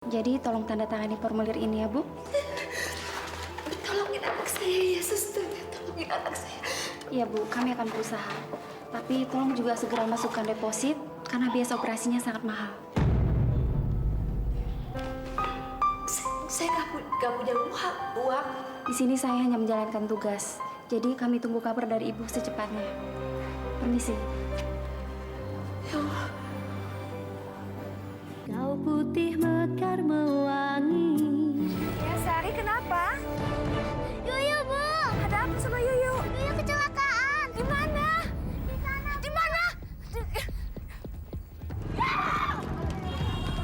Jadi tolong tanda tangani formulir ini ya, Bu. Tolongin anak saya ya, suster. Tolongin anak saya. Iya, Bu, kami akan berusaha. Tapi tolong juga segera masukkan deposit karena biaya operasinya sangat mahal. Saya nggak punya uang. Di sini saya hanya menjalankan tugas. Jadi kami tunggu kabar dari Ibu secepatnya. Permisi. Ya Allah. Kau putih mekar mewangi. Ya, Sari, kenapa? Yuyu, Bu. Ada apa sama Yuyu? Yuyu kecelakaan. Di mana? Di sana. Di mana?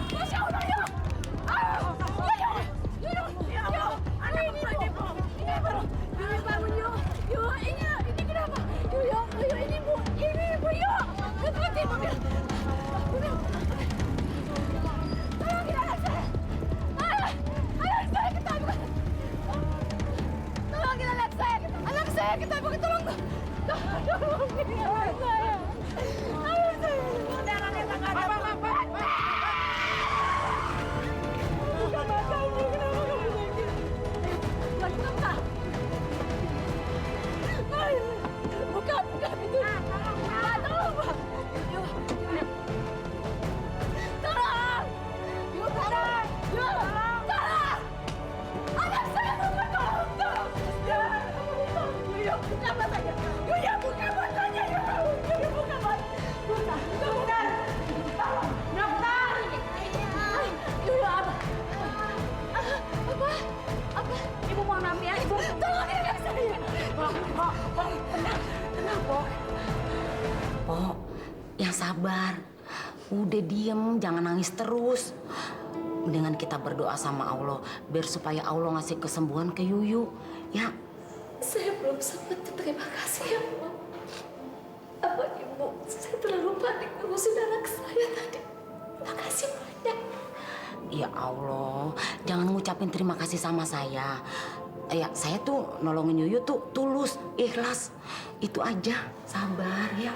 Masya Allah, Yuyu! Yuyu! Yuyu! Anak ini, Bu! Ini, Bu! Yuyu, bangun, Yuyu! Yuyu, ini kenapa? Yuyu, ini, Bu! Ini, Bu, Yuyu! Hati-hati, mobil! Mobil! Tolongin anak saya! Anak saya ketabrak! Tolongin anak saya! Anak saya ketabrak! Tolongin anak saya! Anak saya! Darahnya tak ada! Buka mata ini! Kenapa kamu sakit? Buka! Buka pintu! Pak, tolong, Pak! Tolong! Yuk, tolong! Tolong! Anak saya tolong! Yuk, buka matanya! Yuk, buka matanya! Yuk, buka matanya! Buka! Tolong! Dokter! Yuk, apa? Apa? Ibu mau napi ya, Ibu? Tolong anak saya! Tenang, Pok. Pok, yang sabar. Udah diem, jangan nangis terus. Dengan kita berdoa sama Allah, biar supaya Allah ngasih kesembuhan ke Yuyu. Ya, Saya belum sempat terima kasih ya, Bu. Apa Ibu? Saya terlalu panik ngurusin anak saya tadi. Makasih banyak. ya Allah, jangan ngucapin terima kasih sama saya. Ya, saya tuh nolongin Yuyu tuh tulus, ikhlas. Itu aja, sabar ya.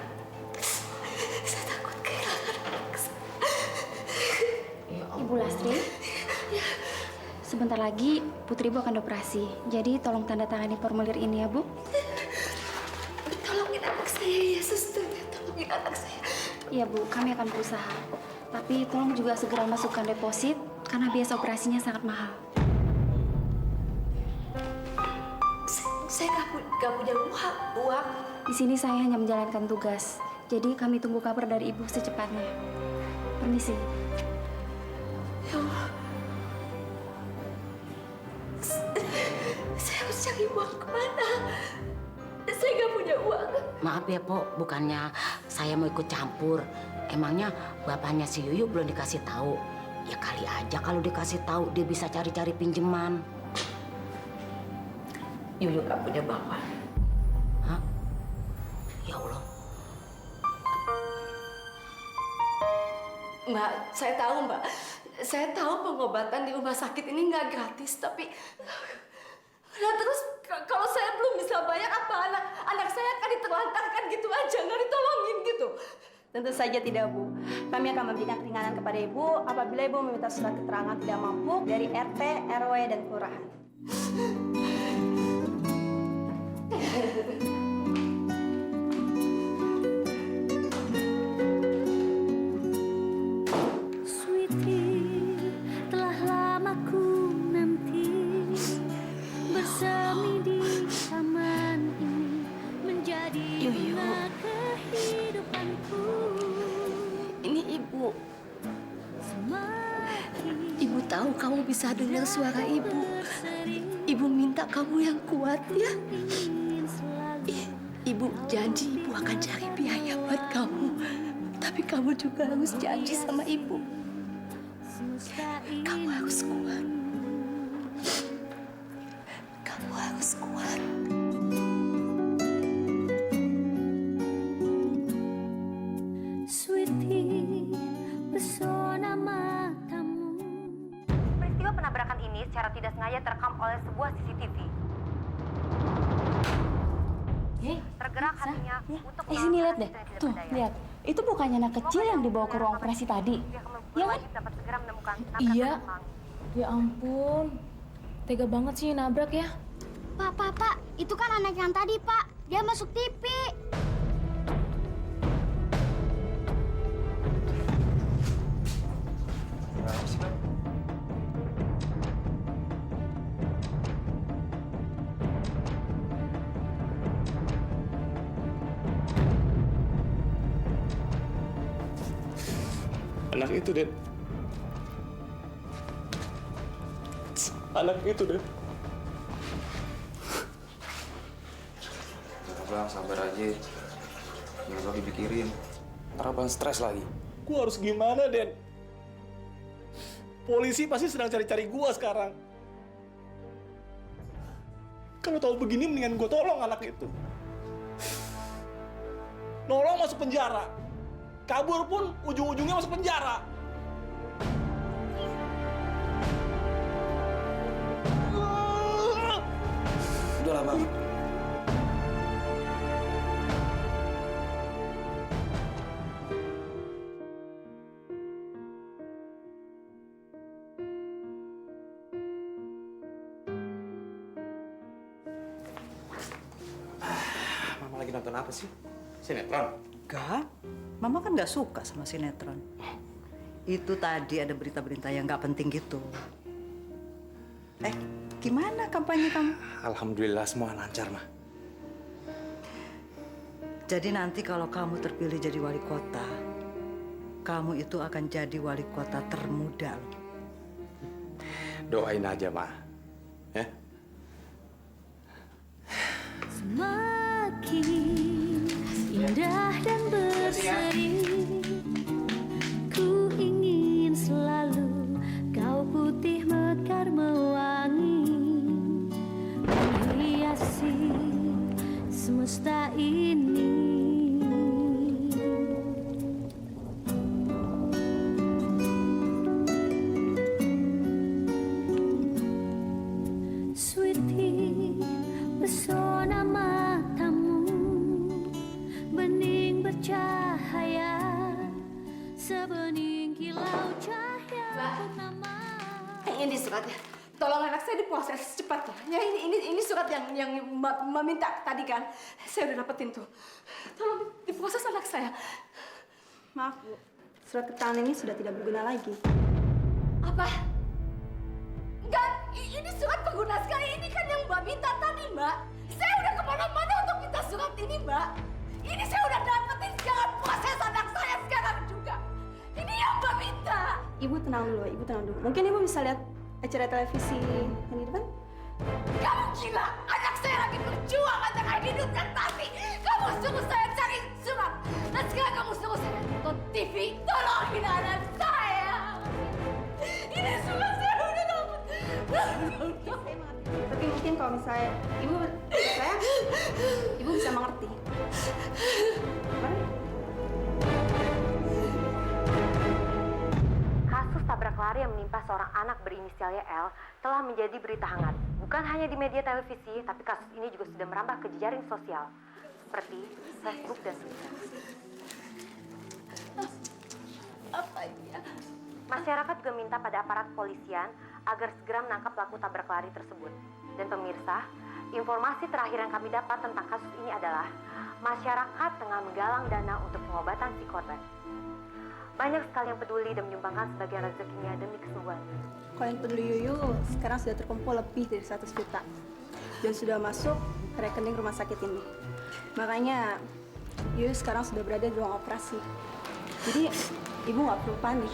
Saya takut kehilangan anak saya. Ya Allah. Ibu Lastri. Sebentar lagi Putri Ibu akan dioperasi. Jadi tolong tanda tangani formulir ini ya, Bu. Tolongin anak saya ya, suster. Tolongin anak saya. Iya, Bu, kami akan berusaha. Tapi tolong juga segera masukkan deposit karena biaya operasinya sangat mahal. Saya nggak punya uang. Di sini saya hanya menjalankan tugas. Jadi kami tunggu kabar dari Ibu secepatnya. Permisi. Ya Allah. Saya harus cari uang kemana? Saya nggak punya uang. Maaf ya, Pok, bukannya saya mau ikut campur. Emangnya bapaknya si Yuyu belum dikasih tahu? Ya kali aja kalau dikasih tahu dia bisa cari-cari pinjaman. Yuyu nggak punya bapak. Hah? Ya Allah. Mbak, saya tahu, Mbak. Saya tahu pengobatan di rumah sakit ini nggak gratis, tapi nah terus kalau saya belum bisa bayar, apa anak saya akan ditelantarkan gitu aja, nggak ditolongin gitu? Tentu saja tidak, Bu. Kami akan memberikan keringanan kepada Ibu apabila Ibu meminta surat keterangan tidak mampu dari RT, RW, dan kelurahan. Sweetie, telah lama ku nanti bersemi di taman ini menjadi Yuyu. bunga kehidupanku. Ini Ibu. Semakin Ibu tahu kamu bisa dengar suara Ibu. Ibu minta kamu yang kuat ya. ingin selalu Ibu janji Ibu akan cari biaya buat kamu. Tapi kamu juga harus janji sama Ibu. semesta Kamu ini. harus kuat. Kamu harus kuat. Sweetie, pesona matamu. Peristiwa penabrakan ini secara tidak sengaja terekam oleh sebuah CCTV. Tergerak hatinya untuk Sini lihat deh. melawan Tuh, yang tidak berdaya. lihat. Itu bukannya anak kecil yang dibawa ke ruang operasi tadi. Dia akan Gue wajib dapat segera menemukan nabrak Iya. anak Mang. Ya ampun. Tega banget sih nabrak ya. Pak, itu kan anak yang tadi, Pak. Dia masuk TV. Anak itu, Den. Anak itu, Den. Bang, sabar aja. Jangan lagi dipikirin. Ntar abang stres lagi. Gua harus gimana, Den? Polisi pasti sedang cari-cari gua sekarang. Kalau tahu begini, mendingan gua tolong anak itu. Nolong masuk penjara. Kabur pun ujung-ujungnya masuk penjara. Udah lah, Bang. Mama lagi nonton apa sih? Sinetron? Enggak, Mama kan nggak suka sama sinetron. Itu tadi ada berita-berita yang nggak penting gitu. Gimana kampanye kamu? Alhamdulillah semua lancar, Ma. Jadi nanti kalau kamu terpilih jadi wali kota, kamu itu akan jadi wali kota termuda loh. Doain aja, Ma. Ya? Semakin indah dan berseri, ku ingin selalu kau putih mekar mewangi, menghiasi semesta ini. Sweetie, pesona matamu bening bercahaya, sebening kilau cahaya purnama. Ini suratnya. Tolong anak saya diproses cepatnya. Ya ini surat yang meminta tadi kan. Saya udah dapetin tuh. Tolong diproses anak saya. Maaf, Bu. Surat keterangan ini sudah tidak berguna lagi. Apa? Enggak, ini surat pengguna sekali. Ini kan yang Mbak minta tadi, Mbak. Saya udah kemana-mana untuk minta surat ini, Mbak. Ini saya udah dapetin, sekarang proses anak saya sekarang juga. Ini yang Mbak minta. Ibu tenang dulu, Ibu tenang dulu. Mungkin Ibu bisa lihat acara televisi yang di depan? Kamu gila! Anak saya lagi berjuang antara hidup dan mati. Kamu suruh saya cari surat. Dan sekarang kamu suruh saya nonton TV. Tolongin anak saya. Ini surat saya udah dapet. Tapi mungkin kalau misalnya Ibu bisa mengerti. Kasus tabrak lari yang menimpa seorang anak berinisialnya L telah menjadi berita hangat. Bukan hanya di media televisi, tapi kasus ini juga sudah merambah ke jejaring sosial seperti Facebook dan Twitter. Apa dia? Masyarakat juga minta pada aparat kepolisian agar segera menangkap pelaku tabrak lari tersebut. Dan pemirsa, informasi terakhir yang kami dapat tentang kasus ini adalah masyarakat tengah menggalang dana untuk pengobatan si korban. Banyak sekali yang peduli dan menyumbangkan sebagian rezekinya demi kesembuhannya. Kalau yang peduli Yuyu sekarang sudah terkumpul lebih dari 100 juta. Dan sudah masuk ke rekening rumah sakit ini. Makanya Yuyu sekarang sudah berada di ruang operasi. Jadi Ibu nggak perlu panik.